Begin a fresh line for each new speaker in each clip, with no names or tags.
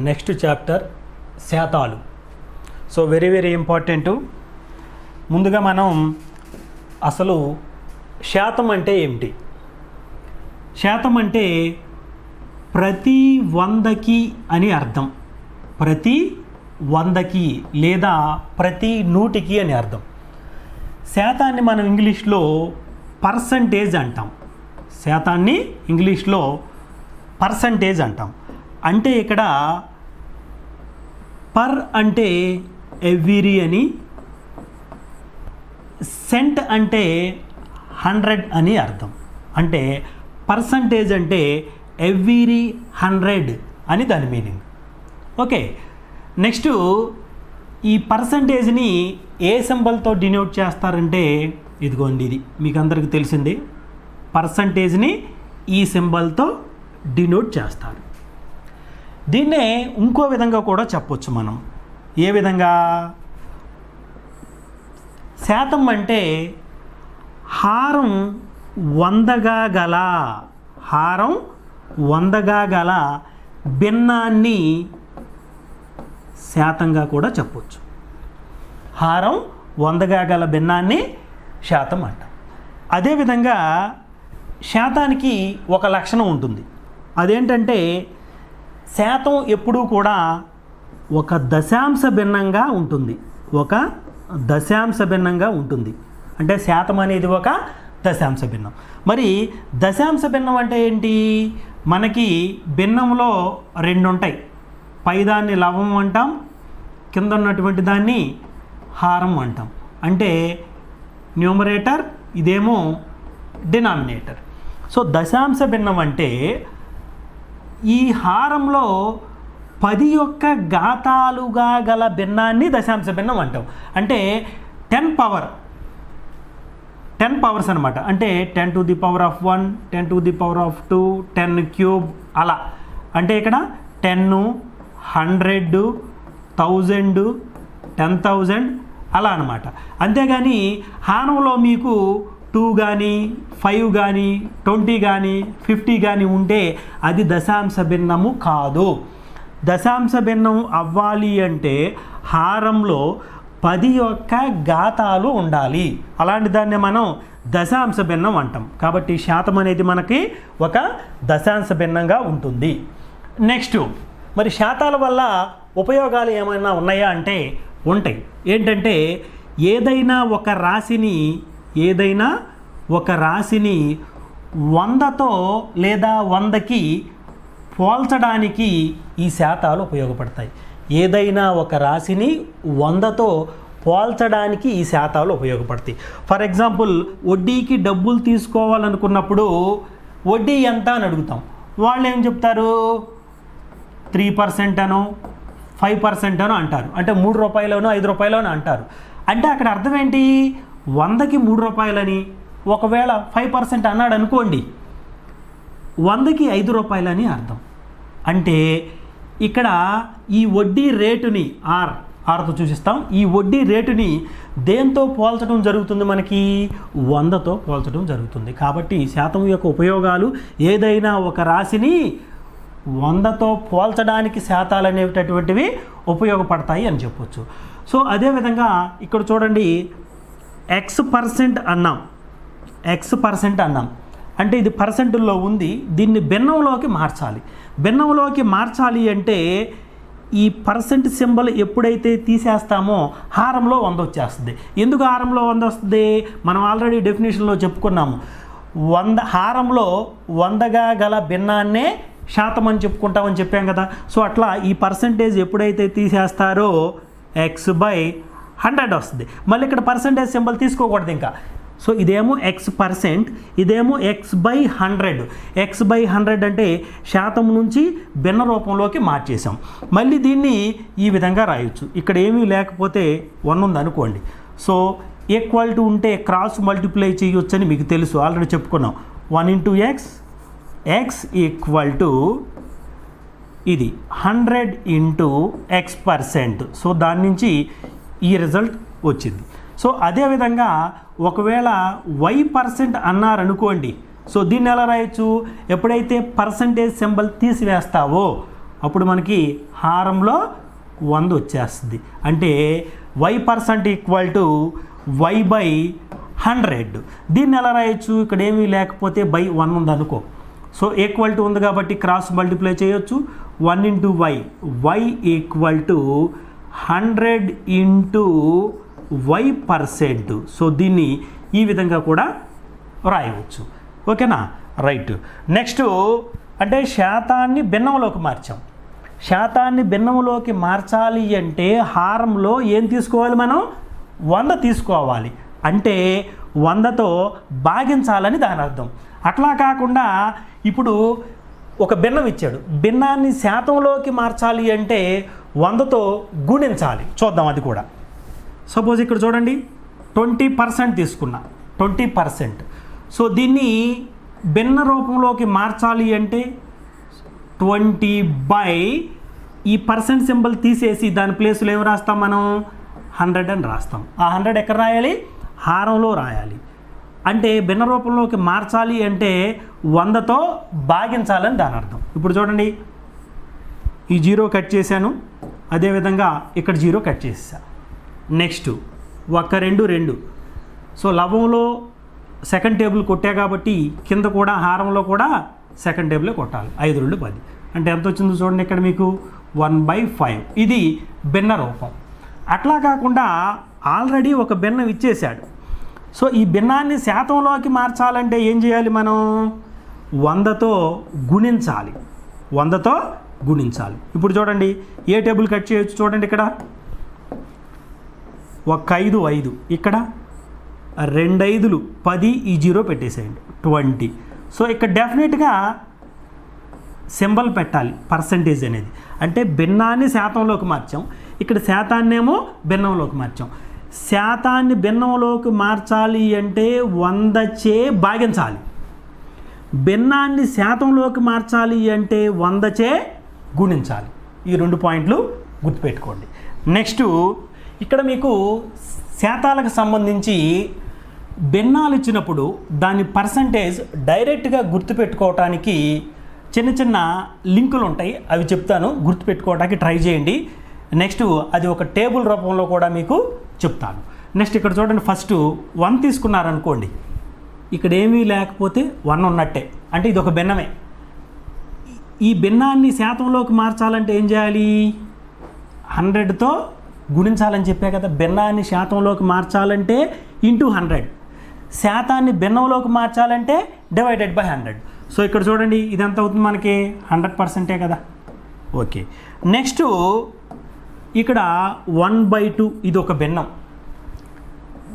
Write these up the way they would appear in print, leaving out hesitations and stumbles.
Next chapter శాతాలు. So very important. ముందుగా మనం అసలు శాతం అంటే ఏమిటి? శాతం అంటే ప్రతి 100కి అని అర్థం. ప్రతి 100కి లేదా ప్రతి 100కి అని అర్థం. శాతాన్ని మనం ఇంగ్లీష్లో పర్సంటేజ్ అంటాం. శాతాన్ని ఇంగ్లీష్లో పర్సంటేజ్ అంటాం. అంటే ఇక్కడ పర్ అంటే ఎవ్రీ అని, సెంట్ అంటే 100 అని అర్థం. అంటే పర్సంటేజ్ అంటే ఎవ్రీ 100 అని దాని మీనింగ్. ఓకే, నెక్స్ట్ ఈ పర్సంటేజ్ని ఏ సింబల్తో డినోట్ చేస్తారంటే ఇదిగోండి, ఇది మీకు అందరికీ తెలిసింది. పర్సంటేజ్ని ఈ సింబల్తో డినోట్ చేస్తారు. దీన్నే ఇంకో విధంగా కూడా చెప్పొచ్చు మనం. ఏ విధంగా? శాతం అంటే హారం 100గా గల భిన్నాన్ని శాతంగా కూడా చెప్పొచ్చు. హారం 100గా గల భిన్నాన్ని శాతం అంటాం. అదేవిధంగా శాతానికి ఒక లక్షణం ఉంటుంది. అదేంటంటే శాతం ఎప్పుడూ కూడా ఒక దశాంశ భిన్నంగా ఉంటుంది. ఒక దశాంశ భిన్నంగా ఉంటుంది. అంటే శాతం అనేది ఒక దశాంశ భిన్నం. మరి దశాంశ భిన్నం అంటే ఏంటి? మనకి భిన్నంలో 2 ఉంటాయి. పైదాన్ని లవం అంటాం, కింద ఉన్నటువంటి దాన్ని హారం అంటాం. అంటే న్యూమరేటర్, ఇదేమో డినామినేటర్. సో దశాంశ భిన్నం అంటే ఈ హారంలో 10 యొక్క ఘాతాలుగా గల భిన్నాన్ని దశాంశ భిన్నం అంటాం. అంటే 10 పవర్స్ అనమాట. అంటే 10 to the power of 1, 10 to the power of 2, 10 cube అలా. అంటే ఇక్కడ 10, 100, 1000, 10,000 అలా అనమాట. అంతేగాని హారంలో మీకు 2 కానీ 5 కానీ 20 కానీ 50 కానీ ఉంటే అది దశాంశ భిన్నము కాదు. దశాంశ భిన్నం అవ్వాలి అంటే హారంలో 10 యొక్క ఘాతాలు ఉండాలి. అలాంటి దాన్ని మనం దశాంశ భిన్నం అంటాం. కాబట్టి శాతం అనేది మనకి ఒక దశాంశ భిన్నంగా ఉంటుంది. నెక్స్ట్, మరి శాతాల వల్ల ఉపయోగాలు ఏమైనా ఉన్నాయా అంటే ఉంటాయి. ఏంటంటే ఏదైనా ఒక రాశిని 100తో లేదా 100కి పోల్చడానికి ఈ శాతాలు ఉపయోగపడతాయి. ఏదైనా ఒక రాశిని 100తో పోల్చడానికి ఈ శాతాలు ఉపయోగపడతాయి. ఫర్ ఎగ్జాంపుల్, వడ్డీకి డబ్బులు తీసుకోవాలనుకున్నప్పుడు వడ్డీ ఎంత అని అడుగుతాం. వాళ్ళు ఏం చెప్తారు? 3% అనో 5% అనో అంటారు. అంటే 3 రూపాయలనో 5 రూపాయలనో అంటారు. అంటే అక్కడ అర్థం ఏంటి? 100కి 3 రూపాయలని. ఒకవేళ 5% అన్నాడు అనుకోండి, 100కి 5 రూపాయలని అర్థం. అంటే ఇక్కడ ఈ వడ్డీ రేటుని ఆర్తో చూసిస్తాం. ఈ వడ్డీ రేటుని దేంతో పోల్చడం జరుగుతుంది? మనకి 100తో పోల్చడం జరుగుతుంది. కాబట్టి శాతం యొక్క ఉపయోగాలు ఏదైనా ఒక రాశిని 100తో పోల్చడానికి శాతాలు అనేటటువంటివి ఉపయోగపడతాయి అని చెప్పొచ్చు. సో అదేవిధంగా ఇక్కడ చూడండి, X% అన్నాం. అంటే ఇది పర్సెంటుల్లో ఉంది. దీన్ని భిన్నంలోకి మార్చాలి అంటే ఈ పర్సెంట్ సింబల్ ఎప్పుడైతే తీసేస్తామో హారంలో 100 వచ్చేస్తుంది. ఎందుకు హారంలో 100 వస్తుంది? మనం ఆల్రెడీ డెఫినేషన్లో చెప్పుకున్నాము. హారంలో 100గా గల భిన్నాన్నే శాతం అని చెప్పుకుంటామని చెప్పాం కదా. సో అట్లా ఈ పర్సెంటేజ్ ఎప్పుడైతే తీసేస్తారో X/100 వస్తుంది. మళ్ళీ ఇక్కడ పర్సెంటేజ్ సింబల్ తీసుకోకూడదు ఇంకా. సో ఇదేమో X%, ఇదేమో X/100. X/100 అంటే శాతం నుంచి భిన్న రూపంలోకి మార్చేసాం. మళ్ళీ దీన్ని ఈ విధంగా రాయొచ్చు. ఇక్కడ ఏమీ లేకపోతే 1 ఉంది అనుకోండి. సో ఈక్వల్ టు ఉంటే క్రాస్ మల్టిప్లై చేయొచ్చు అని మీకు తెలుసు, ఆల్రెడీ చెప్పుకున్నాం. 1 × X ఈక్వల్ టు ఇది 100 × X%. సో దాని నుంచి ఈ రిజల్ట్ వచ్చింది. సో అదేవిధంగా ఒకవేళ Y% అన్నారనుకోండి, సో దీన్ని ఎలా రాయొచ్చు? ఎప్పుడైతే పర్సంటేజ్ సింబల్ తీసివేస్తావో అప్పుడు మనకి హారంలో 100 వచ్చేస్తుంది. అంటే y% = y/100. దీన్ని ఎలా రాయొచ్చు? ఇక్కడ ఏమీ లేకపోతే బై 1 ఉందనుకో. సో ఈక్వల్ టు ఉంది కాబట్టి క్రాస్ మల్టిప్లై చేయొచ్చు. 1 × y, y = 100 × y%. సో దీన్ని ఈ విధంగా కూడా రాయవచ్చు. ఓకేనా? రైట్. నెక్స్ట్ అంటే శాతాన్ని భిన్నంలోకి మార్చాం. శాతాన్ని భిన్నంలోకి మార్చాలి అంటే హారంలో ఏం తీసుకోవాలి? మనం 100 తీసుకోవాలి. అంటే 100తో భాగించాలని దాని అర్థం. అట్లా కాకుండా ఇప్పుడు ఒక భిన్నం ఇచ్చాడు, భిన్నాన్ని శాతంలోకి మార్చాలి అంటే 100తో గుణించాలి. చూద్దాం అది కూడా. సపోజ్ ఇక్కడ చూడండి 20% తీసుకున్నా, 20%. సో దీన్ని భిన్న రూపంలోకి మార్చాలి అంటే 20 ఈ పర్సెంట్ సింబల్ తీసేసి దాని ప్లేస్లో ఏం రాస్తాం? మనం 100 అని రాస్తాం. ఆ 100 ఎక్కడ రాయాలి? హారంలో రాయాలి. అంటే భిన్న రూపంలోకి మార్చాలి అంటే 100తో భాగించాలని దాని అర్థం. ఇప్పుడు చూడండి, ఈ 0 కట్ చేశాను, అదేవిధంగా ఇక్కడ 0 కట్ చేసా. నెక్స్ట్ 1 2 2. సో లవంలో సెకండ్ టేబుల్ కొట్టా కాబట్టి కింద కూడా హారంలో కూడా సెకండ్ టేబులే కొట్టాలి. 5 2 10. అంటే ఎంత వచ్చిందో చూడండి ఇక్కడ మీకు 1/5. ఇది భిన్న రూపం. అట్లా కాకుండా ఆల్రెడీ ఒక భిన్నం ఇచ్చేశాడు. సో ఈ భిన్నాన్ని శాతంలోకి మార్చాలంటే ఏం చేయాలి? మనం 100తో గుణించాలి. 100తో గుణించాలి. ఇప్పుడు చూడండి ఏ టేబుల్ కట్ చేయొచ్చు చూడండి. ఇక్కడ 1 5 5, ఇక్కడ 2 5 10, ఈ 0 పెట్టేసేయండి 20. సో ఇక్కడ డెఫినెట్గా సింబల్ పెట్టాలి, పర్సంటేజ్ అనేది. అంటే భిన్నాన్ని శాతంలోకి మార్చాం, ఇక్కడ శాతాన్నేమో భిన్నంలోకి మార్చాం. శాతాన్ని భిన్నంలోకి మార్చాలి అంటే 100చే భాగించాలి. భిన్నాన్ని శాతంలోకి మార్చాలి అంటే 100చే గుణించాలి. ఈ 2 పాయింట్లు గుర్తుపెట్టుకోండి. నెక్స్ట్ ఇక్కడ మీకు శాతాలకు సంబంధించి భిన్నాలు ఇచ్చినప్పుడు దాని పర్సంటేజ్ డైరెక్ట్గా గుర్తుపెట్టుకోవటానికి చిన్న చిన్న లింకులు ఉంటాయి, అవి చెప్తాను, గుర్తుపెట్టుకోవడానికి ట్రై చేయండి. నెక్స్ట్ అది ఒక టేబుల్ రూపంలో కూడా మీకు చెప్తాను. నెక్స్ట్ ఇక్కడ చూడండి, ఫస్ట్ 1 తీసుకున్నారనుకోండి, ఇక్కడ ఏమీ లేకపోతే 1 ఉన్నట్టే, అంటే ఇది ఒక భిన్నమే. ఈ భిన్నాన్ని శాతంలోకి మార్చాలంటే ఏం చేయాలి? 100తో గుణించాలని చెప్పే కదా. భిన్నాన్ని శాతంలోకి మార్చాలంటే × 100, శాతాన్ని భిన్నంలోకి మార్చాలంటే /100. సో ఇక్కడ చూడండి ఇది ఎంత అవుతుంది మనకి? 100%ఏ కదా. ఓకే. నెక్స్ట్ ఇక్కడ 1/2, ఇది ఒక భిన్నం.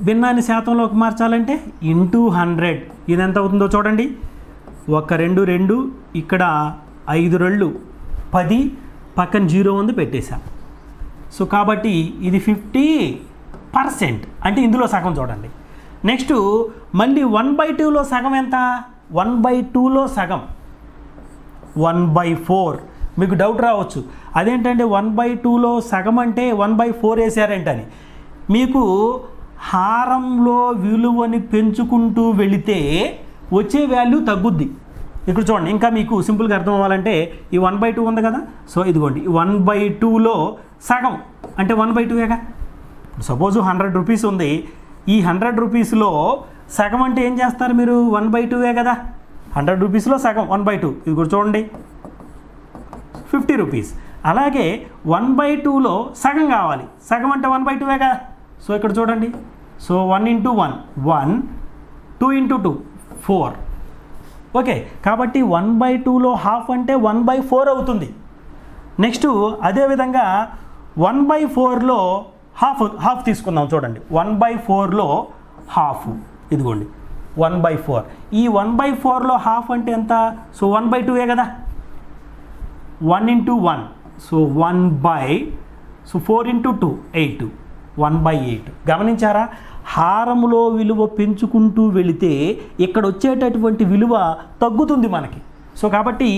భిన్నాన్ని శాతంలోకి మార్చాలంటే × 100, ఇది ఎంత అవుతుందో చూడండి. 1 2 2, ఇక్కడ 5 2 10, పక్కన 0 ఉంది పెట్టేశా. సో కాబట్టి ఇది 50%, అంటే ఇందులో సగం చూడండి. నెక్స్ట్ మళ్ళీ 1/2లో సగం ఎంత? 1/2లో సగం 1/4. మీకు డౌట్ రావచ్చు, అదేంటంటే 1/2లో సగం అంటే 1/4 వేసారేంటని. మీకు హారంలో విలువని పెంచుకుంటూ వెళితే వచ్చే వాల్యూ తగ్గుద్ది. ఇక్కడ చూడండి, ఇంకా మీకు సింపుల్గా అర్థం అవ్వాలంటే ఈ 1/2 ఉంది కదా. సో ఇదిగోండి 1/2లో సగం అంటే 1/2ఏగా. సపోజు 100 రూపీస్ ఉంది, ఈ 100 రూపీస్లో సగం అంటే ఏం చేస్తారు మీరు? 1/2ఏ కదా. 100 రూపీస్లో సగం 1/2, ఇది కూడా చూడండి 50 రూపీస్. అలాగే 1/2లో సగం కావాలి, సగం అంటే 1/2ఏ కదా. సో ఇక్కడ చూడండి, సో 1 × 1 1, 2 × 2 4. ఓకే, కాబట్టి 1/2లో హాఫ్ అంటే 1/4 అవుతుంది. నెక్స్ట్ అదేవిధంగా 1/4లో హాఫ్ తీసుకుందాం. చూడండి 1/4లో హాఫ్, ఇదిగోండి 1/4. ఈ 1/4లో హాఫ్ అంటే ఎంత? సో 1/2ఏ కదా. 1 × 1, సో 1/, సో 4 × 2 8, 1/8. గమనించారా? హారములో విలువ పెంచుకుంటూ వెళితే ఇక్కడ వచ్చేటటువంటి విలువ తగ్గుతుంది మనకి. సో కాబట్టి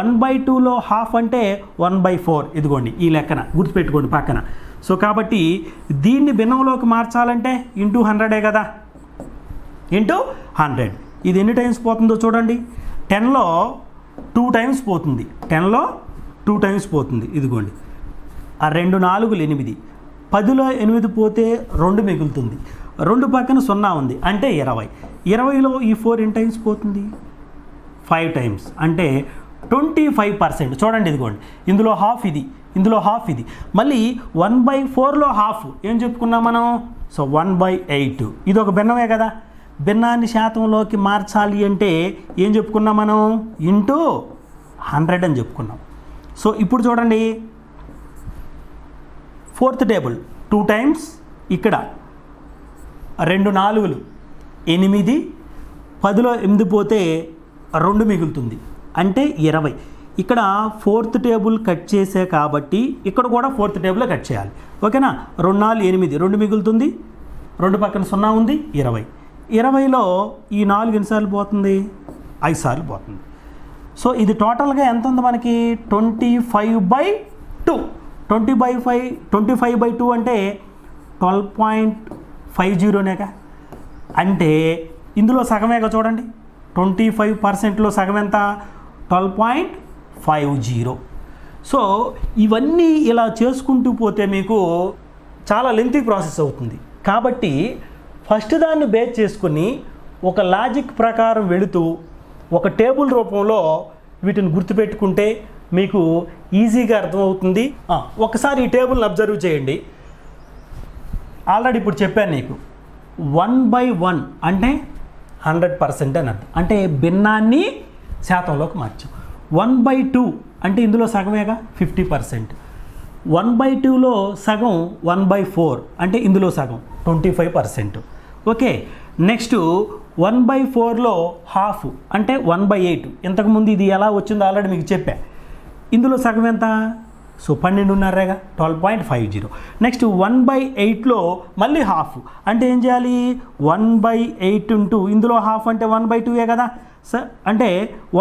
1/2లో హాఫ్ అంటే 1/4, ఇదిగోండి ఈ లెక్కన గుర్తుపెట్టుకోండి పక్కన. సో కాబట్టి దీన్ని భిన్నంలోకి మార్చాలంటే × 100ఏ కదా. × 100, ఇది ఎన్ని టైమ్స్ పోతుందో చూడండి. 10లో 2 టైమ్స్ పోతుంది, 10లో 2 టైమ్స్ పోతుంది, ఇదిగోండి. ఆ 2 4లు 8, 10లో 8 పోతే 2 మిగులుతుంది, 2 పక్కన 0 ఉంది అంటే 20, 20లో ఈ 4 ఎన్ని టైమ్స్ పోతుంది, 5 టైమ్స్ అంటే 25%. చూడండి ఇదిగోండి, ఇందులో హాఫ్ ఇది, ఇందులో హాఫ్ ఇది, మళ్ళీ 1/4లో హాఫ్ ఏం చెప్పుకున్నాం మనం, సో 1/8. ఇది ఒక భిన్నమే కదా. భిన్నాన్ని శాతంలోకి మార్చాలి అంటే ఏం చెప్పుకున్నాం మనం, ఇంటూ 100 అని చెప్పుకున్నాం. సో ఇప్పుడు చూడండి, 4th టేబుల్ 2 టైమ్స్, ఇక్కడ 2 4లు 8, 10లో 8 పోతే 2 మిగులుతుంది అంటే 20. ఇక్కడ 4th టేబుల్ కట్ చేసే కాబట్టి ఇక్కడ కూడా 4th టేబుల్ కట్ చేయాలి, ఓకేనా. 2 4 8, 2 మిగులుతుంది, 2 పక్కన 0 ఉంది, 20. 20లో ఈ 4 ఎన్నిసార్లు పోతుంది, 5 సార్లు పోతుంది. సో ఇది టోటల్గా ఎంత ఉంది మనకి, 25/2. 25/2 అంటే 12.50నేగా, అంటే ఇందులో సగమేగా. చూడండి 25%లో సగం ఎంత, 12.50. సో ఇవన్నీ ఇలా చేసుకుంటూ పోతే మీకు చాలా లెంతీ ప్రాసెస్ అవుతుంది. కాబట్టి ఫస్ట్ దాన్ని బేస్ చేసుకుని ఒక లాజిక్ ప్రకారం వెళుతూ ఒక టేబుల్ రూపంలో వీటిని గుర్తుపెట్టుకుంటే మీకు ఈజీగా అర్థమవుతుంది. ఒకసారి ఈ టేబుల్ని అబ్జర్వ్ చేయండి. ఆల్రెడీ ఇప్పుడు చెప్పాను నీకు, 1/1 అంటే 100% అని అర్థం, అంటే భిన్నాన్ని శాతంలోకి మార్చాం. 1/2 అంటే ఇందులో సగమేగా, 50%. 1/2లో సగం 1/4 అంటే ఇందులో సగం 25%. ఓకే, నెక్స్ట్ 1/4లో హాఫ్ అంటే 1/8. ఇంతకుముందు ఇది ఎలా వచ్చిందో ఆల్రెడీ మీకు చెప్పా. ఇందులో సగం ఎంత, సో 12.5గా, 12.50. నెక్స్ట్ 1/8లో మళ్ళీ హాఫ్ అంటే ఏం చేయాలి, 1/8 ఇంటూ ఇందులో హాఫ్ అంటే 1/2 కదా. అంటే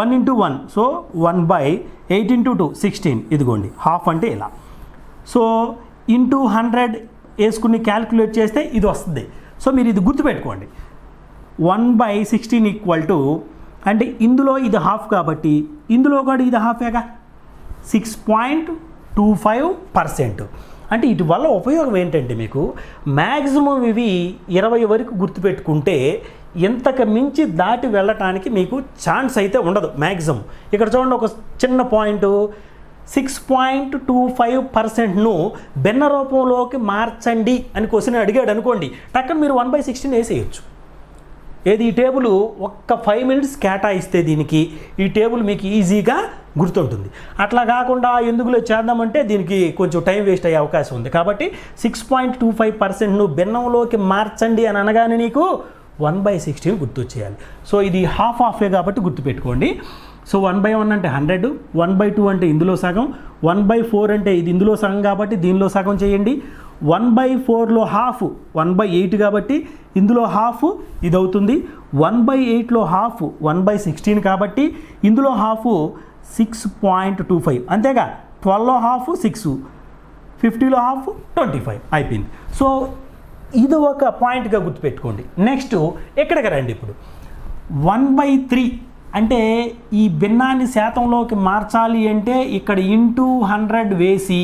1 × 1, సో 1/8 × 2 16. ఇదిగోండి హాఫ్ అంటే ఇలా. సో ఇంటూ 100 వేసుకుని క్యాల్కులేట్ చేస్తే ఇది వస్తుంది. సో మీరు ఇది గుర్తుపెట్టుకోండి, 1/16 ఈక్వల్ టు, అంటే ఇందులో ఇది హాఫ్ కాబట్టి ఇందులో కూడా ఇది హాఫేగా, 6.25%. అంటే ఇటు వల్ల ఉపయోగం ఏంటంటే మీకు మ్యాక్సిమం ఇవి 20 వరకు గుర్తుపెట్టుకుంటే ఇంతకు మించి దాటి వెళ్ళటానికి మీకు ఛాన్స్ అయితే ఉండదు మ్యాక్సిమం. ఇక్కడ చూడండి ఒక చిన్న పాయింట్, 6.25%ను భిన్న రూపంలోకి మార్చండి అని క్వశ్చన్ అడిగాడు అనుకోండి, టక్కన మీరు 1/16 వేసేయచ్చు. ఏది, ఈ టేబుల్ ఒక్క 5 మినిట్స్ కేటాయిస్తే దీనికి ఈ టేబుల్ మీకు ఈజీగా గుర్తుంటుంది. అట్లా కాకుండా ఎందుకులో చేద్దామంటే దీనికి కొంచెం టైం వేస్ట్ అయ్యే అవకాశం ఉంది. కాబట్టి 6.25%ను భిన్నంలోకి మార్చండి అని అనగానే నీకు 1/16 గుర్తొచ్చేయాలి. సో ఇది హాఫే కాబట్టి గుర్తుపెట్టుకోండి. సో 1/1 అంటే 100, 1/2 అంటే ఇందులో సగం, 1/4 అంటే ఇది ఇందులో సగం కాబట్టి దీనిలో సగం చేయండి. 1/4లో హాఫ్ 1/8 కాబట్టి ఇందులో హాఫ్ ఇది అవుతుంది. 1/8లో హాఫ్ 1/16 కాబట్టి ఇందులో హాఫ్ 6.25, అంతేగా. 12లో హాఫ్ 6, 50లో హాఫ్ 25 అయిపోయింది. సో ఇది ఒక పాయింట్గా గుర్తుపెట్టుకోండి. నెక్స్ట్ ఎక్కడికి రండి, ఇప్పుడు 1/3 అంటే ఈ భిన్నాన్ని శాతంలోకి మార్చాలి అంటే ఇక్కడ ఇంటూ 100 వేసి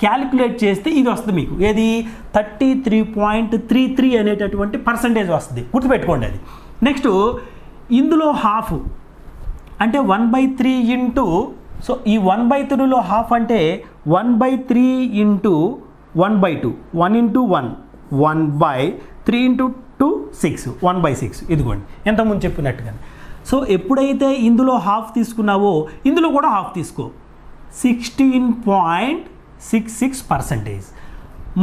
క్యాలిక్యులేట్ చేస్తే ఇది వస్తుంది మీకు. ఏది, 33.33 అనేటటువంటి పర్సంటేజ్ వస్తుంది, గుర్తుపెట్టుకోండి అది. నెక్స్ట్ ఇందులో హాఫ్ అంటే 1/3 ఇంటూ, సో ఈ 1/3లో హాఫ్ అంటే 1/3 ఇంటూ 1/2, 1 × 1, 1/3 × 2 6, 1/6. ఇదిగోండి ఎంతకుముందు చెప్పినట్టుగా. సో ఎప్పుడైతే ఇందులో హాఫ్ తీసుకున్నావో ఇందులో కూడా హాఫ్ తీసుకో, 16.66%.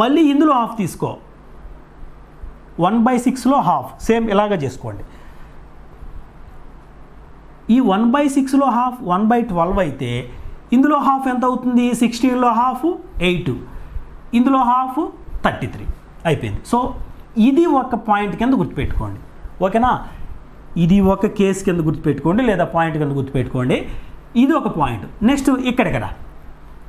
మళ్ళీ ఇందులో హాఫ్ తీసుకో, 1/6లో హాఫ్, సేమ్ ఇలాగ చేసుకోండి. ఈ 1/6లో హాఫ్ 1/12 అయితే ఇందులో హాఫ్ ఎంత అవుతుంది, 16లో హాఫ్ 8, ఇందులో హాఫ్ 33 అయిపోయింది. సో ఇది ఒక పాయింట్ కింద గుర్తుపెట్టుకోండి, ఓకేనా. ఇది ఒక కేసు కింద గుర్తుపెట్టుకోండి లేదా పాయింట్ కింద గుర్తుపెట్టుకోండి. ఇది ఒక పాయింట్. నెక్స్ట్ ఇక్కడ,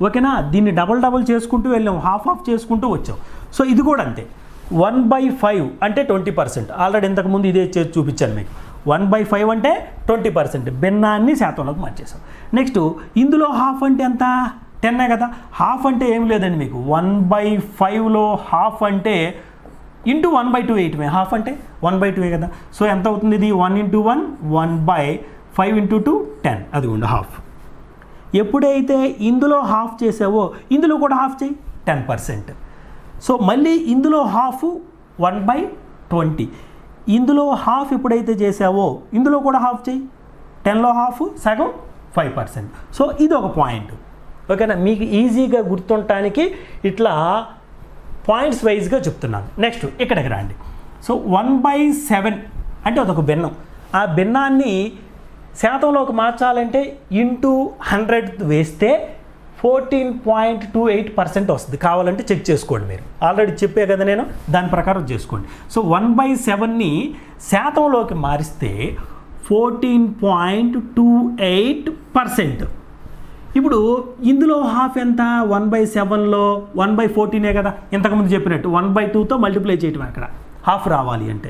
ఓకేనా. దీన్ని డబల్ చేసుకుంటూ వెళ్ళాం, హాఫ్ చేసుకుంటూ వచ్చాం. సో ఇది కూడా అంతే, 1/5 అంటే 20%. ఆల్రెడీ ఇంతకుముందు ఇదే చేసి చూపించాను మీకు. 1/5 అంటే 20%, భిన్నాన్ని శాతంలోకి మార్చేసాం. నెక్స్ట్ ఇందులో హాఫ్ అంటే ఎంత, 10 కదా. హాఫ్ అంటే ఏం లేదండి మీకు 1/5లో హాఫ్ అంటే ఇంటూ 1/2 వేయటమే. హాఫ్ అంటే 1/2 కదా. సో ఎంత అవుతుంది ఇది 1 × 1 1/5 × 2 10 అదిగోండి హాఫ్. ఎప్పుడైతే ఇందులో హాఫ్ చేసావో ఇందులో కూడా హాఫ్ చేయి 10%. సో మళ్ళీ ఇందులో హాఫ్ 1/20. ఇందులో హాఫ్ ఎప్పుడైతే చేసావో ఇందులో కూడా హాఫ్ చేయి. 10లో హాఫ్ సగం 5%. సో ఇది ఒక పాయింట్. ఓకేనా, మీకు ఈజీగా గుర్తుండటానికి ఇట్లా పాయింట్స్ వైజ్గా చెప్తున్నాను. నెక్స్ట్ ఇక్కడికి రండి. సో 1/7 అంటే అదొక భిన్నం. ఆ భిన్నాన్ని శాతంలోకి మార్చాలంటే ఇంటూ 100 వేస్తే 14.28% వస్తుంది. కావాలంటే చెక్ చేసుకోండి, మీరు ఆల్రెడీ చెప్పే కదా నేను, దాని ప్రకారం చేసుకోండి. సో 1/7ని శాతంలోకి మారిస్తే 14.28%. ఇప్పుడు ఇందులో హాఫ్ ఎంత 1/7లో 1/14 కదా, ఇంతకుముందు చెప్పినట్టు 1/2తో మల్టిప్లై చేయటం. అక్కడ హాఫ్ రావాలి అంటే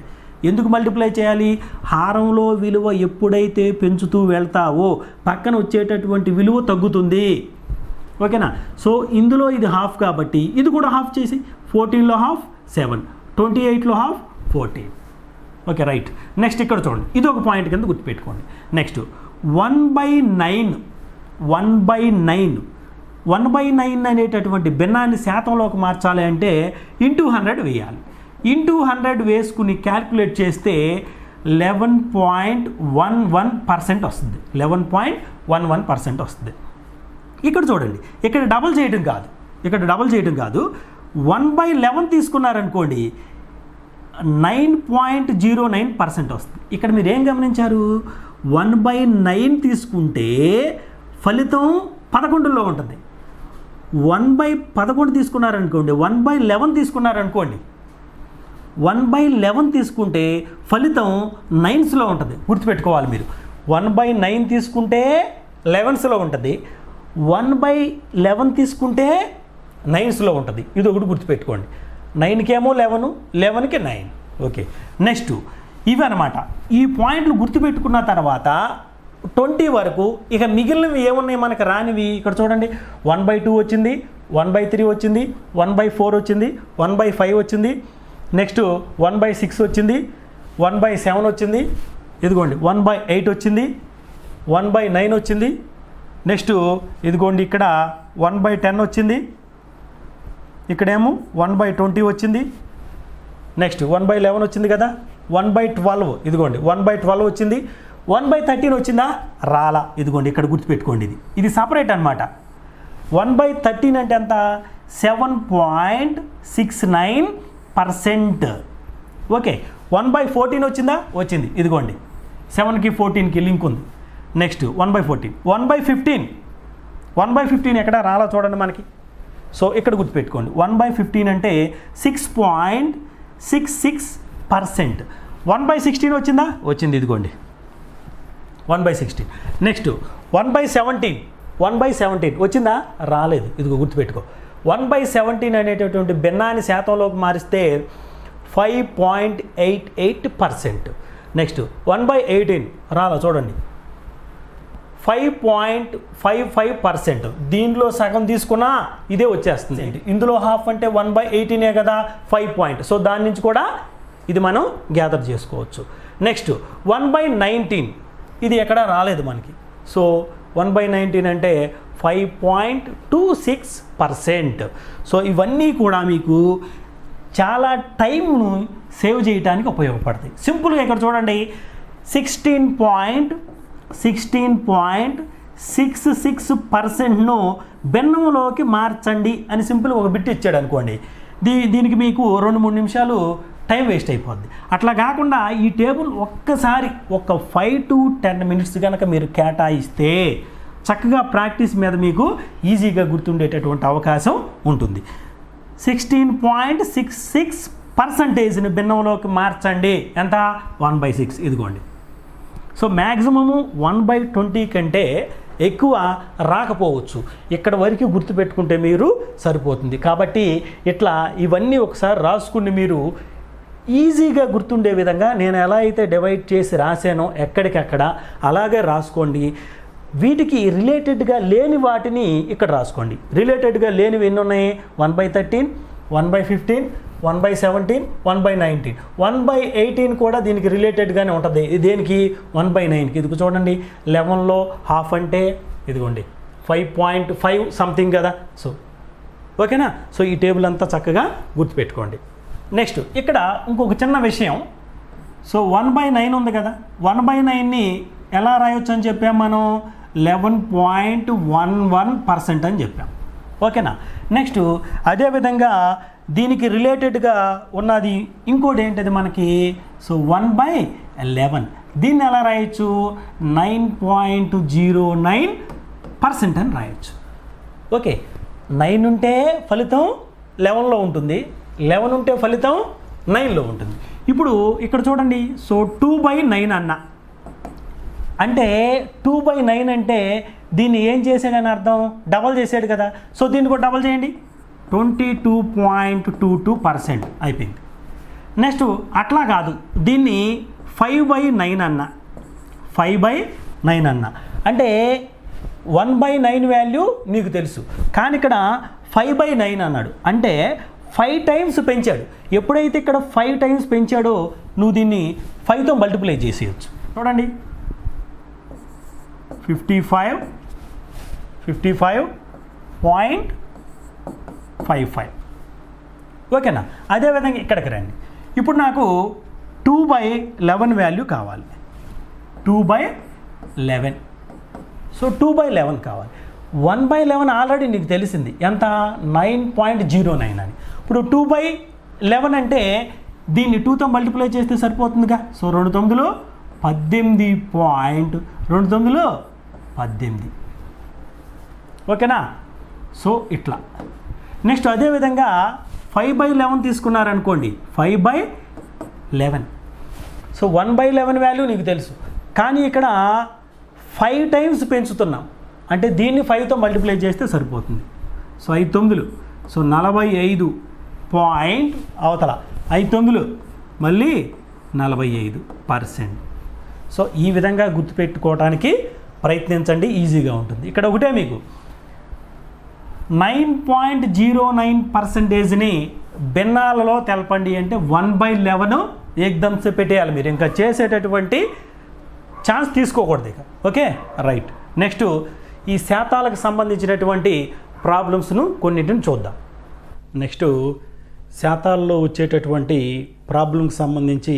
ఎందుకు మల్టిప్లై చేయాలి? హారంలో విలువ ఎప్పుడైతే పెంచుతూ వెళ్తావో పక్కన వచ్చేటటువంటి విలువ తగ్గుతుంది. ఓకేనా. సో ఇందులో ఇది హాఫ్ కాబట్టి ఇది కూడా హాఫ్ చేసి 14లో హాఫ్ 7, 28లో హాఫ్ 14. Okay right. నెక్స్ట్ ఇక్కడ చూడండి, ఇది ఒక పాయింట్ కింద గుర్తుపెట్టుకోండి. నెక్స్ట్ 1/9 అనేటటువంటి భిన్నాన్ని శాతంలోకి మార్చాలి అంటే ఇంటూ 100 వేయాలి. ఇంటూ 100 వేసుకుని క్యాల్కులేట్ చేస్తే 11.11% వస్తుంది. 11.11% వస్తుంది. ఇక్కడ చూడండి, ఇక్కడ డబల్ చేయడం కాదు, 1/11 తీసుకున్నారనుకోండి 9.09% వస్తుంది. ఇక్కడ మీరు ఏం గమనించారు? 1/9 తీసుకుంటే ఫలితం 11లో ఉంటుంది. 1/11 తీసుకున్నారనుకోండి, 1/11 తీసుకున్నారనుకోండి, 1/11 తీసుకుంటే ఫలితం 9స్లో ఉంటుంది. గుర్తుపెట్టుకోవాలి మీరు. 1/9 తీసుకుంటే 11స్లో ఉంటుంది, 1/11 తీసుకుంటే 9స్లో ఉంటుంది. ఇది ఒకటి గుర్తుపెట్టుకోండి. 9కేమో 11, 11కి 9. ఓకే. నెక్స్ట్ ఇవి అనమాట. ఈ పాయింట్లు గుర్తుపెట్టుకున్న తర్వాత 20 వరకు ఇక మిగిలినవి ఏమున్నాయి మనకు రానివి? ఇక్కడ చూడండి, 1/2 వచ్చింది, 1/3 వచ్చింది, 1/4 వచ్చింది, 1/5 వచ్చింది, నెక్స్ట్ 1/6 వచ్చింది, 1/7 వచ్చింది, ఇదిగోండి 1/8 వచ్చింది, 1/9 వచ్చింది, నెక్స్ట్ ఇదిగోండి ఇక్కడ 1/10 వచ్చింది, ఇక్కడేమో 1/20 వచ్చింది, నెక్స్ట్ 1/11 వచ్చింది కదా, 1/12 ఇదిగోండి 1/12 వచ్చింది, 1/13 వచ్చిందా? రాలా. ఇదిగోండి ఇక్కడ గుర్తుపెట్టుకోండి, ఇది సపరేట్ అనమాట. 1/13 అంటే ఎంత? 7.69%. ఓకే. 1/14 వచ్చిందా? వచ్చింది. ఇదిగోండి 7కి 14కి లింక్ ఉంది. నెక్స్ట్ 1/14, 1/15 ఎక్కడ రాలా చూడండి మనకి. సో ఇక్కడ గుర్తుపెట్టుకోండి, 1/15 అంటే 6.66%. 1/16 వచ్చిందా? వచ్చింది. ఇదిగోండి 1/16. నెక్స్ట్ 1/17 వచ్చిందా? రాలేదు. ఇదిగో గుర్తుపెట్టుకో. 1/17 అనేటటువంటి భిన్నాన్ని శాతంలోకి మారిస్తే 5.88%. నెక్స్ట్ 1/18 రాలా చూడండి, 5.55%. దీనిలో సగం తీసుకున్నా ఇదే వచ్చేస్తుంది. ఇందులో హాఫ్ అంటే 1/18 కదా, 5 పాయింట్. సో దాని నుంచి కూడా ఇది మనం గ్యాదర్ చేసుకోవచ్చు. నెక్స్ట్ 1/19 ఇది ఎక్కడా రాలేదు మనకి. సో 1/19 అంటే 5.26%. సో ఇవన్నీ కూడా మీకు చాలా టైంను సేవ్ చేయడానికి ఉపయోగపడతాయి. సింపుల్గా ఇక్కడ చూడండి, 16.66%ను భిన్నంలోకి మార్చండి అని సింపుల్గా ఒక బిట్ ఇచ్చాడు అనుకోండి. దీనికి మీకు 2-3 నిమిషాలు టైం వేస్ట్ అయిపోద్ది. అట్లా కాకుండా ఈ టేబుల్ ఒక్కసారి ఒక 5 to 10 minutes కనుక మీరు కేటాయిస్తే చక్కగా ప్రాక్టీస్ మీద మీకు ఈజీగా గుర్తుండేటటువంటి అవకాశం ఉంటుంది. 16.66%ని భిన్నంలోకి మార్చండి. ఎంత? 1/6. ఇదిగోండి. సో మ్యాక్సిమము 1/20 కంటే ఎక్కువ రాకపోవచ్చు. ఇక్కడ వరకు గుర్తుపెట్టుకుంటే మీరు సరిపోతుంది. కాబట్టి ఇట్లా ఇవన్నీ ఒకసారి రాసుకుని మీరు ఈజీగా గుర్తుండే విధంగా నేను ఎలా అయితే డివైడ్ చేసి రాసానో ఎక్కడికక్కడ అలాగే రాసుకోండి. వీటికి రిలేటెడ్గా లేని వాటిని ఇక్కడ రాసుకోండి. రిలేటెడ్గా లేనివి ఎన్ని ఉన్నాయి? 1/13, 1/15, 1/17, 1/19. 1/18 కూడా దీనికి రిలేటెడ్గానే ఉంటుంది. దేనికి? 1/9కి. ఇది చూడండి, 11లో హాఫ్ అంటే ఇదిగోండి 5.5 సంథింగ్ కదా. సో ఓకేనా? సో ఈ టేబుల్ అంతా చక్కగా గుర్తుపెట్టుకోండి. నెక్స్ట్ ఇక్కడ ఇంకొక చిన్న విషయం. సో 1/9 ఉంది కదా, 1/9ని ఎలా రాయొచ్చు అని చెప్పాం మనం? 11.11% అని చెప్పాం. ఓకేనా? నెక్స్ట్ అదేవిధంగా దీనికి రిలేటెడ్గా ఉన్నది ఇంకోటి ఏంటది మనకి? సో 1/11 దీన్ని ఎలా రాయొచ్చు? 9.09% అని రాయొచ్చు. ఓకే, 9 ఉంటే ఫలితం 11లో ఉంటుంది, 11 ఉంటే ఫలితం 9లో ఉంటుంది. ఇప్పుడు ఇక్కడ చూడండి, సో 2/9 అన్న అంటే 2/9 అంటే దీన్ని ఏం చేశాడని అర్థం? డబల్ చేశాడు కదా. సో దీన్ని కూడా డబల్ చేయండి, 22.22% అయిపోయింది. నెక్స్ట్ అట్లా కాదు, దీన్ని 5/9 అన్న, 5/9 అన్న అంటే 1/9 వాల్యూ నీకు తెలుసు, కానీ ఇక్కడ 5/9 అన్నాడు అంటే 5 టైమ్స్ పెంచాడు. ఎప్పుడైతే ఇక్కడ 5 టైమ్స్ పెంచాడో నువ్వు దీన్ని 5తో మల్టిప్లై చేసేయచ్చు. చూడండి, 55.55. ఓకేనా? అదేవిధంగా ఇక్కడికి రండి. ఇప్పుడు నాకు 2/11 వాల్యూ కావాలి. 2/11. సో 2/11 కావాలి. 1/11 ఆల్రెడీ నీకు తెలిసింది ఎంత? 9.09 అని. ఇప్పుడు 2/11 అంటే దీన్ని 2తో మల్టిప్లై చేస్తే సరిపోతుందిగా. సో 2 9 18.29 18. ఓకేనా? సో ఇట్లా. నెక్స్ట్ అదేవిధంగా 5/11 తీసుకున్నారనుకోండి, 5/11. సో 1/11 వాల్యూ నీకు తెలుసు, కానీ ఇక్కడ 5 టైమ్స్ పెంచుతున్నాం అంటే దీన్ని 5తో మల్టిప్లై చేస్తే సరిపోతుంది. సో 5 9, సో 45 అవతల 5 9 మళ్ళీ 45%. సో ఈ విధంగా గుర్తుపెట్టుకోవడానికి ప్రయత్నించండి, ఈజీగా ఉంటుంది. ఇక్కడ ఒకటే మీకు 9.09%ని భిన్నాలలో తెలపండి అంటే 1/11 ఏకదంసే పెట్టేయాలి మీరు. ఇంకా చేసేటటువంటి ఛాన్స్ తీసుకోకూడదు ఇక. Okay, right. నెక్స్ట్ ఈ శాతాలకు సంబంధించినటువంటి ప్రాబ్లమ్స్ను కొన్నింటిని చూద్దాం. నెక్స్ట్ శాతాల్లో వచ్చేటటువంటి ప్రాబ్లంకి సంబంధించి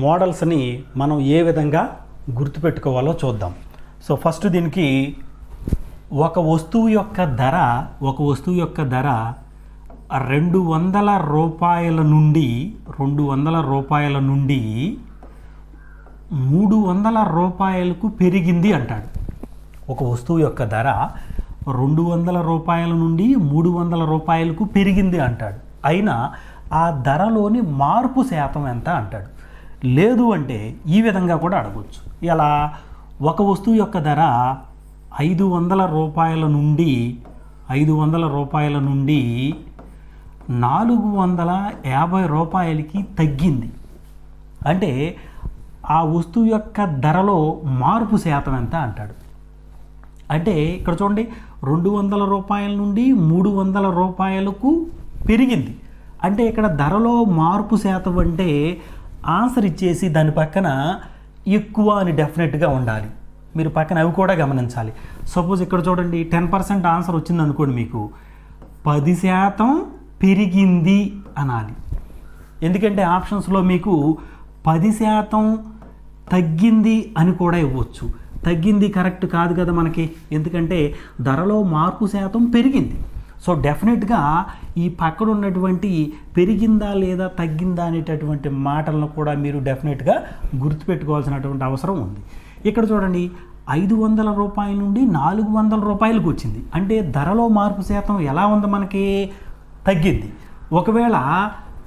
మోడల్స్ని మనం ఏ విధంగా గుర్తుపెట్టుకోవాలో చూద్దాం. సో ఫస్ట్ దీనికి ఒక వస్తువు యొక్క ధర 200 రూపాయల నుండి 300 రూపాయలకు పెరిగింది అంటాడు. ఒక వస్తువు యొక్క ధర 200 రూపాయల నుండి 300 రూపాయలకు పెరిగింది అంటాడు. అయినా ఆ ధరలోని మార్పు శాతం ఎంత అంటాడు. లేదు అంటే ఈ విధంగా కూడా అడగవచ్చు. ఇలా ఒక వస్తువు యొక్క ధర 500 రూపాయల నుండి 450 రూపాయలకి తగ్గింది అంటే ఆ వస్తువు యొక్క ధరలో మార్పు శాతం ఎంత అంటాడు. అంటే ఇక్కడ చూడండి, 200 రూపాయల నుండి 300 రూపాయలకు పెరిగింది అంటే ఇక్కడ ధరలో మార్పు శాతం అంటే ఆన్సర్ ఇచ్చేసి దాని పక్కన ఎక్కువ అని డెఫినెట్గా ఉండాలి. మీరు పక్కన అవి కూడా గమనించాలి. సపోజ్ ఇక్కడ చూడండి 10% ఆన్సర్ వచ్చింది అనుకోండి, మీకు 10% పెరిగింది అనాలి. ఎందుకంటే ఆప్షన్స్లో మీకు 10% తగ్గింది అని కూడా ఇవ్వచ్చు. తగ్గింది కరెక్ట్ కాదు కదా మనకి, ఎందుకంటే ధరలో మార్పు శాతం పెరిగింది. సో డెఫినెట్గా ఈ పక్కన ఉన్నటువంటి పెరిగిందా లేదా తగ్గిందా అనేటటువంటి మాటలను కూడా మీరు డెఫినెట్గా గుర్తుపెట్టుకోవాల్సినటువంటి అవసరం ఉంది. ఇక్కడ చూడండి, 500 రూపాయల నుండి 400 రూపాయలకు వచ్చింది అంటే ధరలో మార్పు శాతం ఎలా ఉంది మనకి? తగ్గింది. ఒకవేళ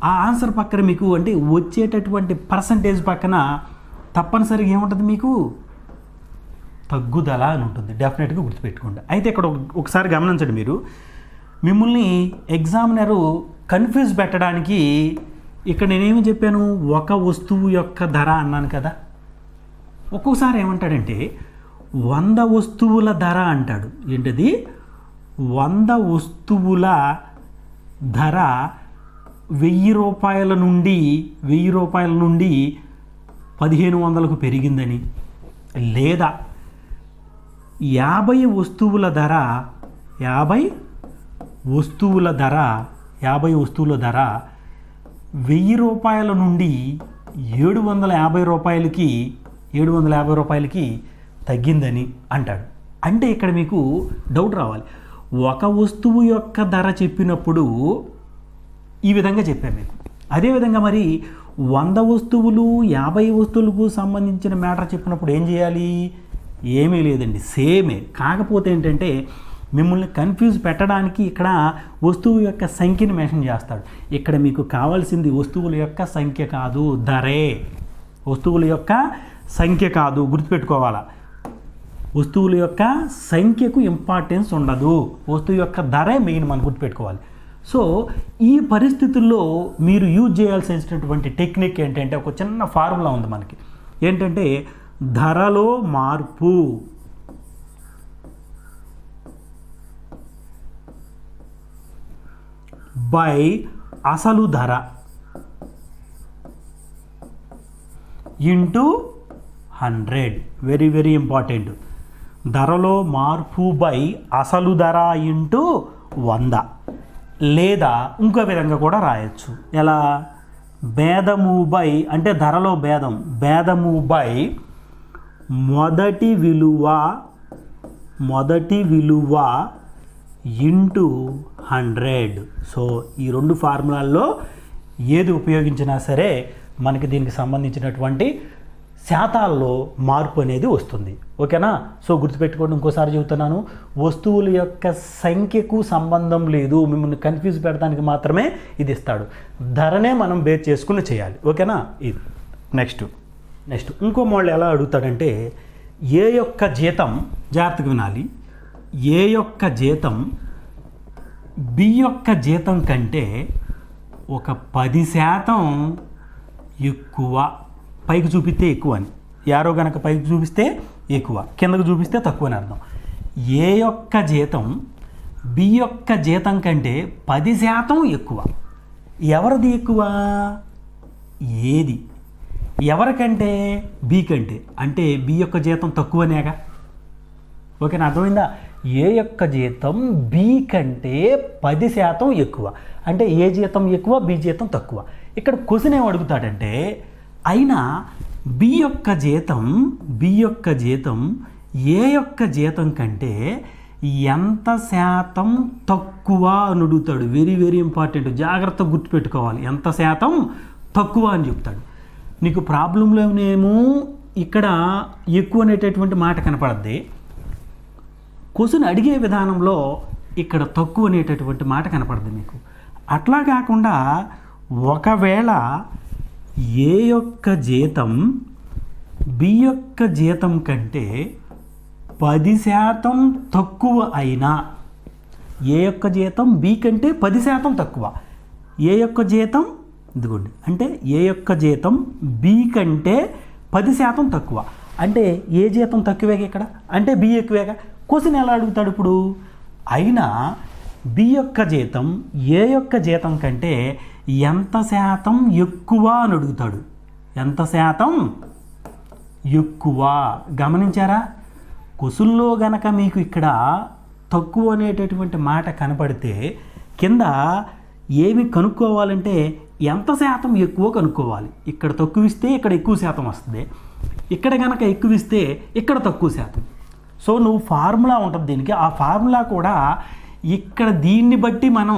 ఆ ఆన్సర్ పక్కన మీకు అంటే వచ్చేటటువంటి పర్సంటేజ్ పక్కన తప్పనిసరిగా ఏముంటుంది? మీకు తగ్గుదల అని ఉంటుంది. డెఫినెట్గా గుర్తుపెట్టుకోండి. అయితే ఇక్కడ ఒకసారి గమనించండి, మీరు మిమ్మల్ని ఎగ్జామినరు కన్ఫ్యూజ్ పెట్టడానికి ఇక్కడ నేనేమి చెప్పాను? ఒక వస్తువు యొక్క ధర అన్నాను కదా. ఒక్కొక్కసారి ఏమంటాడంటే 100 వస్తువుల ధర అంటాడు. ఏంటది? 100 వస్తువుల ధర 1000 రూపాయల నుండి 1500కు పెరిగిందని, లేదా 50 వస్తువుల ధర 1000 రూపాయల నుండి 750 రూపాయలకి తగ్గిందని అంటాడు. అంటే ఇక్కడ మీకు డౌట్ రావాలి. ఒక వస్తువు యొక్క ధర చెప్పినప్పుడు ఈ విధంగా చెప్పాను మీకు. అదేవిధంగా మరి 100 వస్తువులు 50 వస్తువులకు సంబంధించిన మ్యాటర్ చెప్పినప్పుడు ఏం చేయాలి? ఏమీ లేదండి, సేమే. కాకపోతే ఏంటంటే మిమ్మల్ని కన్ఫ్యూజ్ పెట్టడానికి ఇక్కడ వస్తువు యొక్క సంఖ్యని మెన్షన్ చేస్తాడు. ఇక్కడ మీకు కావాల్సింది వస్తువుల యొక్క సంఖ్య కాదు, ధరే. వస్తువుల యొక్క సంఖ్య కాదు, గుర్తుపెట్టుకోవాలా. వస్తువుల యొక్క సంఖ్యకు ఇంపార్టెన్స్ ఉండదు, వస్తువు యొక్క ధరే మెయిన్ మనం గుర్తుపెట్టుకోవాలి. సో ఈ పరిస్థితుల్లో మీరు యూజ్ చేయాల్సినటువంటి టెక్నిక్ ఏంటంటే ఒక చిన్న ఫార్ములా ఉంది మనకి. ఏంటంటే ధరలో మార్పు బై అసలు ధర ఇంటూ 100. Very very important. ధరలో మార్పు బై అసలు ధర ఇంటూ 100. లేదా ఇంకో విధంగా కూడా రాయొచ్చు. ఎలా? భేదము బై, అంటే ధరలో భేదము బై మొదటి విలువ ఇంటూ 100. సో ఈ 2 ఫార్ములాల్లో ఏది ఉపయోగించినా సరే మనకి దీనికి సంబంధించినటువంటి శాతాల్లో మార్పు అనేది వస్తుంది. ఓకేనా? సో గుర్తుపెట్టుకోండి, ఇంకోసారి చెబుతున్నాను. వస్తువుల యొక్క సంఖ్యకు సంబంధం లేదు, మిమ్మల్ని కన్ఫ్యూజ్ పెట్టడానికి మాత్రమే ఇది ఇస్తాడు. ధరనే మనం బేస్ చేసుకుని చేయాలి. ఓకేనా? ఇది నెక్స్ట్ ఇంకో మోడల్ ఎలా అడుగుతాడంటే, ఏ యొక్క జీతం, జాగ్రత్తగా వినాలి, ఏ యొక్క జీతం బి యొక్క జీతం కంటే ఒక 10% ఎక్కువ. పైకి చూపిస్తే ఎక్కువ అని, యారో గనక పైకి చూపిస్తే ఎక్కువ, కిందకు చూపిస్తే తక్కువ అని అర్థం. ఏ యొక్క జీతం బి యొక్క జీతం కంటే 10% ఎక్కువ. ఎవరిది ఎక్కువ? ఏది? ఎవరికంటే? బి కంటే. అంటే బి యొక్క జీతం తక్కువనేగా. ఓకేనా? అర్థమైందా? ఏ యొక్క జీతం బి కంటే 10% ఎక్కువ. అంటే ఏ జీతం ఎక్కువ, బి జీతం తక్కువ. ఇక్కడ క్వశ్చన్ ఏం అడుగుతాడంటే, అయినా బి యొక్క జీతం ఏ యొక్క జీతం కంటే ఎంత శాతం తక్కువ అని అడుగుతాడు. వెరీ వెరీ ఇంపార్టెంట్, జాగ్రత్తగా గుర్తుపెట్టుకోవాలి. ఎంత శాతం తక్కువ అని చెప్తాడు. నీకు ప్రాబ్లంలోనేమో ఇక్కడ ఎక్కువ అనేటటువంటి మాట కనపడద్ది, క్వశ్చన్ అడిగే విధానంలో ఇక్కడ తక్కువ అనేటటువంటి మాట కనపడదు మీకు. అట్లా కాకుండా ఒకవేళ ఏ యొక్క జీతం బి యొక్క జీతం కంటే 10% తక్కువ అయినా, ఏ యొక్క జీతం బి కంటే 10% తక్కువ, ఏ యొక్క జీతం ఇదిగోండి, అంటే ఏ యొక్క జీతం బి కంటే 10% తక్కువ, అంటే ఏ జీతం తక్కువేగా ఇక్కడ, అంటే బి ఎక్కువేగా. క్వశ్చన్ ఎలా అడుగుతాడు ఇప్పుడు? అయినా బి యొక్క జీతం ఏ యొక్క జీతం కంటే ఎంత శాతం ఎక్కువ అని అడుగుతాడు. ఎంత శాతం ఎక్కువ. గమనించారా? క్వశ్చన్లో గనక మీకు ఇక్కడ తక్కువ అనేటటువంటి మాట కనపడితే కింద ఏమి కనుక్కోవాలంటే ఎంత శాతం ఎక్కువ కనుక్కోవాలి. ఇక్కడ తక్కువ ఇస్తే ఇక్కడ ఎక్కువ శాతం వస్తుంది, ఇక్కడ కనుక ఎక్కువ ఇస్తే ఇక్కడ తక్కువ శాతం. సో నువ్వు ఫార్ములా ఉంటుంది దీనికి, ఆ ఫార్ములా కూడా ఇక్కడ దీన్ని బట్టి మనం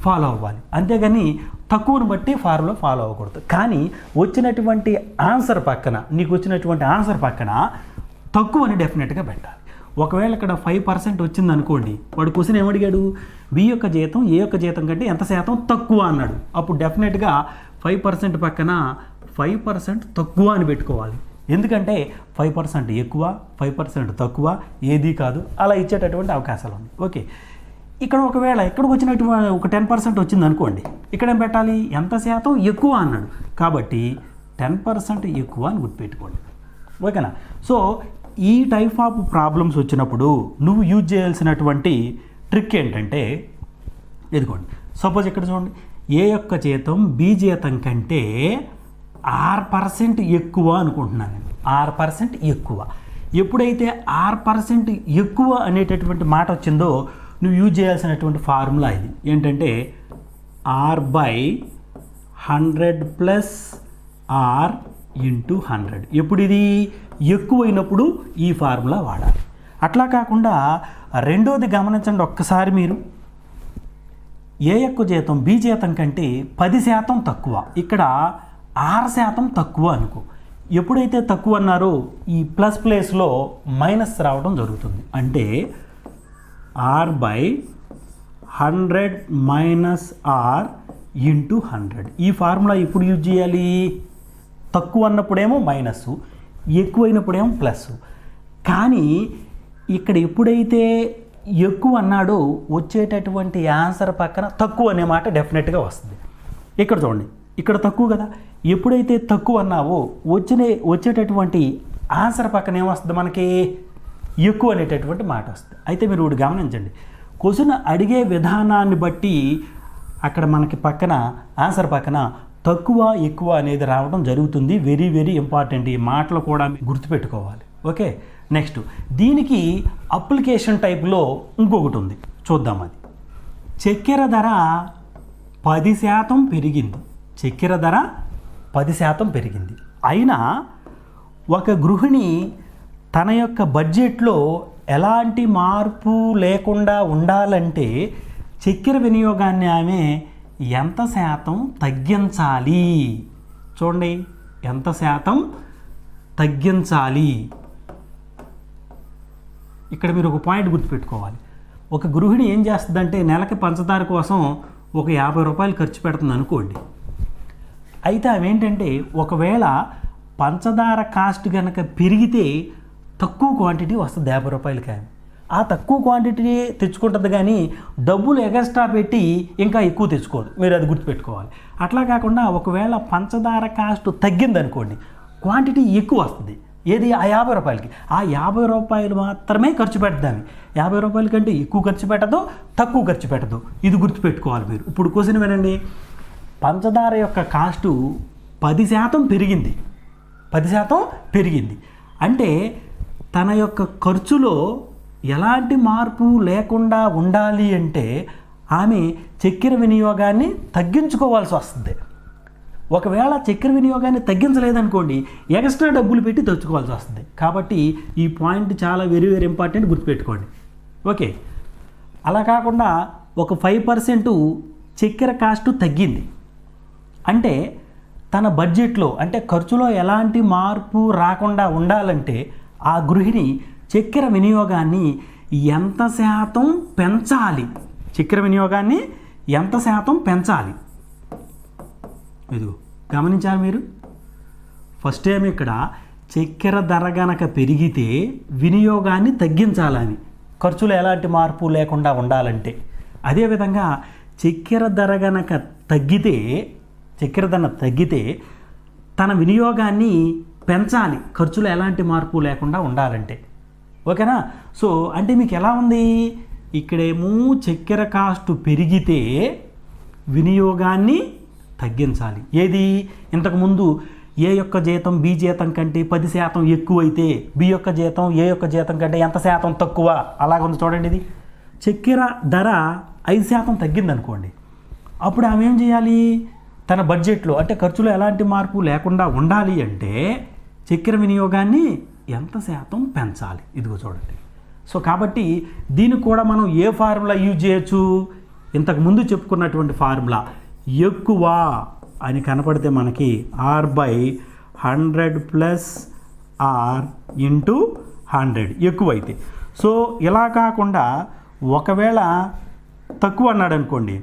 ఫాలో అవ్వాలి, అంతేగాని తక్కువను బట్టి ఫార్ములా ఫాలో అవ్వకూడదు. కానీ వచ్చినటువంటి ఆన్సర్ పక్కన, నీకు వచ్చినటువంటి ఆన్సర్ పక్కన తక్కువని డెఫినెట్గా పెట్టాలి. ఒకవేళ ఇక్కడ 5% వచ్చింది అనుకోండి, వాడు క్వశ్చన్ ఏమడిగాడు? బి యొక్క జీతం ఏ యొక్క జీతం కంటే ఎంత శాతం తక్కువ అన్నాడు. అప్పుడు డెఫినెట్గా 5% పక్కన 5% తక్కువ అని పెట్టుకోవాలి. ఎందుకంటే 5% ఎక్కువ 5% తక్కువ ఏది కాదు, అలా ఇచ్చేటటువంటి అవకాశాలు ఉన్నాయి. ఓకే, ఇక్కడ ఒకవేళ ఇక్కడికి వచ్చినటువంటి ఒక 10% వచ్చింది అనుకోండి, ఇక్కడ ఏం పెట్టాలి? ఎంత శాతం ఎక్కువ అన్నాడు కాబట్టి 10% ఎక్కువ అని గుర్తుపెట్టుకోండి. ఓకేనా? సో ఈ టైప్ ఆఫ్ ప్రాబ్లమ్స్ వచ్చినప్పుడు నువ్వు యూజ్ చేయాల్సినటువంటి ట్రిక్ ఏంటంటే ఇదిగోండి, సపోజ్ ఇక్కడ చూడండి, ఏ యొక్క జీతం బి జీతం కంటే 6% ఎక్కువ అనుకుంటున్నాను నేను. 6% ఎక్కువ. ఎప్పుడైతే 6% ఎక్కువ అనేటటువంటి మాట వచ్చిందో నువ్వు యూజ్ చేయాల్సినటువంటి ఫార్ములా ఇది ఏంటంటే R/100 + R × 100. ఎప్పుడు ఇది ఎక్కువైనప్పుడు ఈ ఫార్ములా వాడాలి. అట్లా కాకుండా రెండోది గమనించండి ఒక్కసారి మీరు, ఏ యొక్క జీతం బి జీతం కంటే 10% తక్కువ, ఇక్కడ 6% తక్కువ అనుకో. ఎప్పుడైతే తక్కువ అన్నారో ఈ ప్లస్ ప్లేస్లో మైనస్ రావడం జరుగుతుంది. అంటే R/100 - R × 100. ఈ ఫార్ములా ఎప్పుడు యూజ్ చేయాలి? తక్కువ అన్నప్పుడేమో మైనస్, ఎక్కువైనప్పుడేమో ప్లస్. కానీ ఇక్కడ ఎప్పుడైతే ఎక్కువ అన్నాడో వచ్చేటటువంటి ఆన్సర్ పక్కన తక్కువ అనే మాట డెఫినెట్గా వస్తుంది. ఇక్కడ చూడండి, ఇక్కడ తక్కువ కదా, ఎప్పుడైతే తక్కువ అన్నావో వచ్చేటటువంటి ఆన్సర్ పక్కన ఏమొస్తుంది మనకి? ఎక్కువ అనేటటువంటి మాట వస్తుంది. అయితే మీరు ఒకటి గమనించండి, క్వశ్చన్ అడిగే విధానాన్ని బట్టి అక్కడ మనకి పక్కన ఆన్సర్ పక్కన తక్కువ ఎక్కువ అనేది రావడం జరుగుతుంది. Very very important. ఈ మాటలు కూడా గుర్తుపెట్టుకోవాలి. ఓకే, నెక్స్ట్ దీనికి అప్లికేషన్ టైప్లో ఇంకొకటి ఉంది, చూద్దాం. అది చక్కెర ధర 10% పెరిగింది. చక్కెర ధర 10% పెరిగింది. అయినా ఒక గృహిణి తన యొక్క బడ్జెట్లో ఎలాంటి మార్పు లేకుండా ఉండాలంటే చక్కెర వినియోగాన్ని ఆమె ఎంత శాతం తగ్గించాలి? చూడండి, ఎంత శాతం తగ్గించాలి? ఇక్కడ మీరు ఒక పాయింట్ గుర్తుపెట్టుకోవాలి. ఒక గృహిణి ఏం చేస్తుందంటే నెలకి పంచదార కోసం ఒక 50 రూపాయలు ఖర్చు పెడుతుంది అనుకోండి. అయితే అవి ఏంటంటే ఒకవేళ పంచదార కాస్ట్ కనుక పెరిగితే తక్కువ క్వాంటిటీ వస్తుంది 50 రూపాయలకి. ఆ తక్కువ క్వాంటిటీ తెచ్చుకుంటుంది కానీ డబ్బులు ఎగస్ట్రా పెట్టి ఇంకా ఎక్కువ తెచ్చుకోదు. మీరు అది గుర్తుపెట్టుకోవాలి. అట్లా కాకుండా ఒకవేళ పంచదార కాస్ట్ తగ్గిందనుకోండి, క్వాంటిటీ ఎక్కువ వస్తుంది. ఏది? ఆ 50 రూపాయలకి. ఆ 50 రూపాయలు మాత్రమే ఖర్చు పెడతాము. 50 రూపాయల కంటే ఎక్కువ ఖర్చు పెట్టదు, తక్కువ ఖర్చు పెట్టదు. ఇది గుర్తుపెట్టుకోవాలి మీరు. ఇప్పుడు క్వశ్చన్ వినండి, పంచదార యొక్క కాస్టు 10% పెరిగింది. 10% పెరిగింది అంటే తన యొక్క ఖర్చులో ఎలాంటి మార్పు లేకుండా ఉండాలి అంటే ఆమె చక్కెర వినియోగాన్ని తగ్గించుకోవాల్సి వస్తుంది. ఒకవేళ చక్కెర వినియోగాన్ని తగ్గించలేదనుకోండి, ఎక్స్ట్రా డబ్బులు పెట్టి తెచ్చుకోవాల్సి వస్తుంది. కాబట్టి ఈ పాయింట్ చాలా వెరీ వెరీ ఇంపార్టెంట్, గుర్తుపెట్టుకోండి. ఓకే, అలా కాకుండా ఒక 5% చక్కెర కాస్ట్ తగ్గింది అంటే తన బడ్జెట్లో అంటే ఖర్చులో ఎలాంటి మార్పు రాకుండా ఉండాలంటే ఆ గృహిణి చక్కెర వినియోగాన్ని ఎంత శాతం పెంచాలి? చక్కెర వినియోగాన్ని ఎంత శాతం పెంచాలి? ఇదిగో గమనించాలి మీరు. ఫస్ట్ టైం ఇక్కడ చక్కెర ధర గనక పెరిగితే వినియోగాన్ని తగ్గించాలని, ఖర్చులో ఎలాంటి మార్పు లేకుండా ఉండాలంటే. అదేవిధంగా చక్కెర ధర గనక తగ్గితే తన వినియోగాన్ని పెంచాలి, ఖర్చులో ఎలాంటి మార్పు లేకుండా ఉండాలంటే. ఓకేనా? సో అంటే మీకు ఎలా ఉంది? ఇక్కడేమో చక్కెర కాస్ట్ పెరిగితే వినియోగాన్ని తగ్గించాలి. ఏది? ఇంతకుముందు ఏ యొక్క జీతం బి జీతం కంటే 10% ఎక్కువైతే బి యొక్క జీతం ఏ యొక్క జీతం కంటే ఎంత శాతం తక్కువ, అలాగ ఉంది చూడండి. ఇది చక్కెర ధర 5% తగ్గిందనుకోండి, అప్పుడు ఆమె ఏం చేయాలి? తన బడ్జెట్లో అంటే ఖర్చులో ఎలాంటి మార్పు లేకుండా ఉండాలి అంటే చక్కెర వినియోగాన్ని ఎంత శాతం పెంచాలి. ఇదిగో చూడండి. సో కాబట్టి దీనికి కూడా మనం ఏ ఫార్ములా యూజ్ చేయొచ్చు? ఇంతకుముందు చెప్పుకున్నటువంటి ఫార్ములా. ఎక్కువ అని కనపడితే మనకి R/100 + R × 100 ఎక్కువైతే. సో ఇలా కాకుండా ఒకవేళ తక్కువ అన్నాడు అనుకోండి,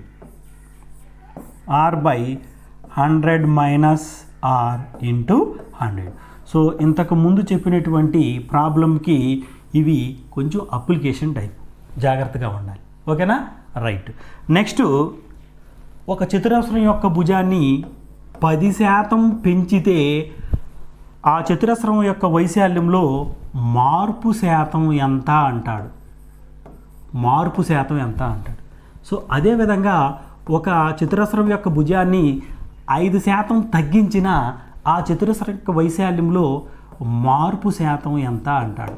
R/100 - R × 100. సో ఇంతకు ముందు చెప్పినటువంటి ప్రాబ్లంకి ఇవి కొంచెం అప్లికేషన్ టైప్, జాగ్రత్తగా ఉండాలి. ఓకేనా? రైట్. నెక్స్ట్, ఒక చతురస్రం యొక్క భుజాన్ని 10% పెంచితే ఆ చతురస్రం యొక్క వైశాల్యంలో మార్పు శాతం ఎంత అంటాడు. మార్పు శాతం ఎంత అంటాడు. సో అదేవిధంగా ఒక చతురస్రం యొక్క భుజాన్ని 5% తగ్గించిన ఆ చతురస్రం యొక్క వైశాల్యంలో మార్పు శాతం ఎంత అంటాడు.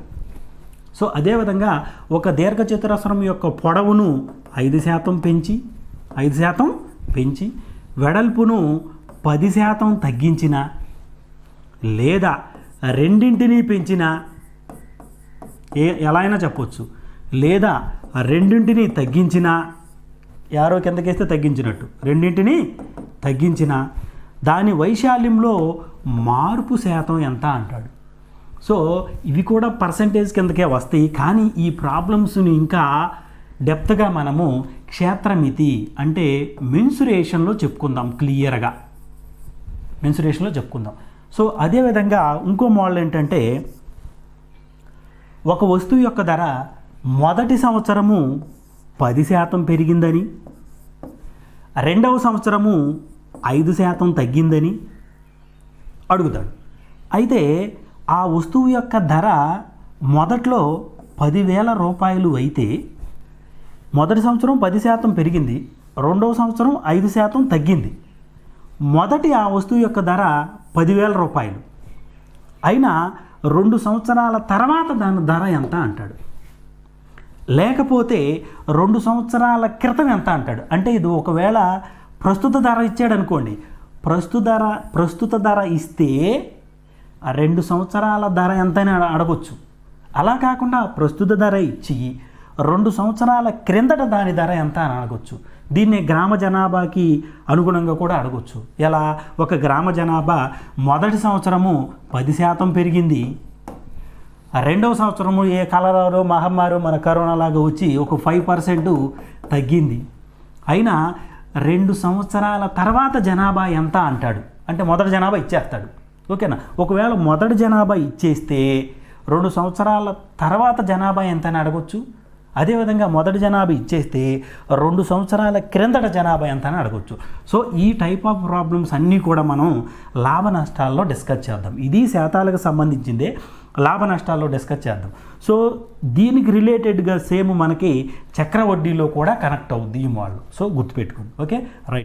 సో అదేవిధంగా ఒక దీర్ఘ చతురస్రం యొక్క పొడవును 5% పెంచి వెడల్పును 10% తగ్గించిన లేదా రెండింటినీ పెంచిన ఎలా అయినా చెప్పొచ్చు, లేదా రెండింటినీ తగ్గించిన, యారో కిందకేస్తే తగ్గించినట్టు, రెండింటినీ తగ్గించిన దాని వైశాల్యంలో మార్పు శాతం ఎంత అంటాడు. సో ఇవి కూడా పర్సంటేజ్ కిందకే వస్తాయి. కానీ ఈ ప్రాబ్లమ్స్ని ఇంకా డెప్త్గా మనము క్షేత్రమితి అంటే మెన్సురేషన్లో చెప్పుకుందాం, క్లియర్గా మెన్సురేషన్లో చెప్పుకుందాం. సో అదేవిధంగా ఇంకో మోడల్ ఏంటంటే, ఒక వస్తువు యొక్క ధర మొదటి సంవత్సరము 10% పెరిగిందని, రెండవ సంవత్సరము 5% తగ్గిందని అడుగుతాడు. అయితే ఆ వస్తువు యొక్క ధర మొదట్లో 10,000 రూపాయలు అయితే మొదటి సంవత్సరం 10% పెరిగింది, రెండవ సంవత్సరం 5% తగ్గింది. మొదటి ఆ వస్తువు యొక్క ధర 10,000 రూపాయలు అయినా 2 సంవత్సరాల తర్వాత దాని ధర ఎంత అంటాడు. లేకపోతే 2 సంవత్సరాల క్రితం ఎంత అంటాడు. అంటే ఇది ఒకవేళ ప్రస్తుత ధర ఇచ్చాడు అనుకోండి, ప్రస్తుత ధర ఇస్తే 2 సంవత్సరాల ధర ఎంతైనా అడగొచ్చు. అలా కాకుండా ప్రస్తుత ధర ఇచ్చి 2 సంవత్సరాల క్రిందట దాని ధర ఎంత అని అడగొచ్చు. దీన్ని గ్రామ జనాభాకి అనుగుణంగా కూడా అడగొచ్చు. ఎలా, ఒక గ్రామ జనాభా మొదటి సంవత్సరము 10% పెరిగింది, రెండవ సంవత్సరము ఏ కలరారో మహమ్మారో మన కరోనా లాగా వచ్చి ఒక 5% తగ్గింది. అయినా 2 సంవత్సరాల తర్వాత జనాభా ఎంత అంటాడు. అంటే మొదటి జనాభా ఇచ్చేస్తాడు, ఓకేనా. ఒకవేళ మొదటి జనాభా ఇచ్చేస్తే 2 సంవత్సరాల తర్వాత జనాభా ఎంత అని అడగొచ్చు. అదేవిధంగా మొదటి జనాభా ఇచ్చేస్తే 2 సంవత్సరాల క్రిందట జనాభా ఎంత అని అడగొచ్చు. సో ఈ టైప్ ఆఫ్ ప్రాబ్లమ్స్ అన్నీ కూడా మనం లాభ నష్టాల్లో డిస్కస్ చేద్దాం. ఇది శాతాలకు సంబంధించిందే, లాభ నష్టాల్లో డిస్కస్ చేద్దాం. సో దీనికి రిలేటెడ్గా సేమ్ మనకి చక్రవడ్డీలో కూడా కనెక్ట్ అవుద్ది ఈ మోడల్. సో గుర్తుపెట్టుకోండి, ఓకే రైట్.